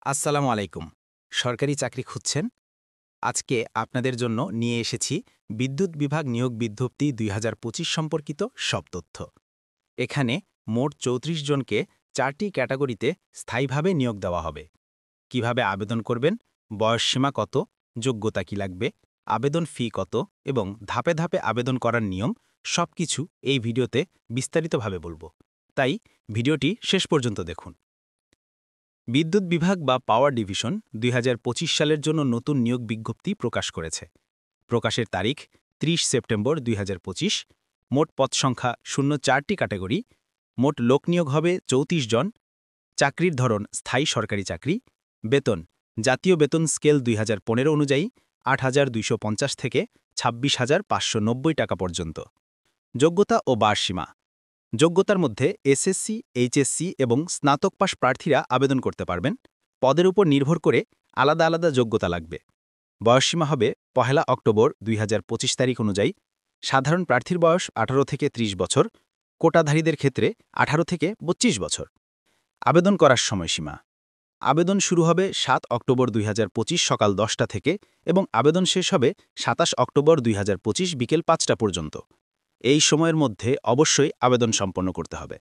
আসসালামু আলাইকুম। সরকারি চাকরি খুঁজছেন? আজকে আপনাদের জন্য নিয়ে এসেছি বিদ্যুৎ বিভাগ নিয়োগ বিজ্ঞপ্তি ২০২৫ সম্পর্কিত সব তথ্য। এখানে মোট ৩৪ জনকে ৪টি ক্যাটাগরিতে স্থায়ীভাবে নিয়োগ দেওয়া হবে। কিভাবে আবেদন করবেন, বয়সসীমা কত, যোগ্যতা কি লাগবে, আবেদন ফি কত এবং ধাপে ধাপে আবেদন করার নিয়ম সবকিছু এই ভিডিওতে বিস্তারিতভাবে বলবো। তাই ভিডিওটি শেষ পর্যন্ত দেখুন। বিদ্যুৎ বিভাগ বা পাওয়ার ডিভিশন ২০২৫ সালের জন্য নতুন নিয়োগ বিজ্ঞপ্তি প্রকাশ করেছে। প্রকাশের তারিখ ৩০ সেপ্টেম্বর ২০২৫। মোট পদ সংখ্যা ০৪টি ক্যাটাগরি। মোট লোক নিয়োগ হবে ৩৪ জন। চাকরির ধরন স্থায়ী সরকারি চাকরি। বেতন জাতীয় বেতন স্কেল ২০১৫ অনুযায়ী ৮,২৫০ থেকে ২৬,৫৯০ টাকা পর্যন্ত। যোগ্যতা ও বার্ষিমা যোগ্যতার মধ্যে এসএসসি, এইচএসসি এবং স্নাতক পাশ প্রার্থীরা আবেদন করতে পারবেন। পদের উপর নির্ভর করে আলাদা আলাদা যোগ্যতা লাগবে। বয়সসীমা হবে ১ অক্টোবর ২০২৫ তারিখ অনুযায়ী। সাধারণ প্রার্থীর বয়স ১৮ থেকে ৩০ বছর, কোটাধারীদের ক্ষেত্রে ১৮ থেকে ২৫ বছর। আবেদন করার সময়সীমা আবেদন শুরু হবে ৭ অক্টোবর ২০২৫ সকাল ১০টা থেকে এবং আবেদন শেষ হবে ২৭ অক্টোবর ২০২৫ বিকেল ৫টা পর্যন্ত। এই সময়ের মধ্যে অবশ্যই আবেদন সম্পন্ন করতে হবে।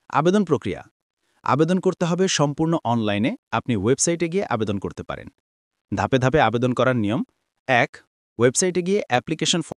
আবেদন প্রক্রিয়া আবেদন করতে হবে সম্পূর্ণ অনলাইনে। আপনি ওয়েবসাইটে গিয়ে আবেদন করতে পারেন। ধাপে ধাপে আবেদন করার নিয়ম: ১. ওয়েবসাইটে গিয়ে অ্যাপ্লিকেশন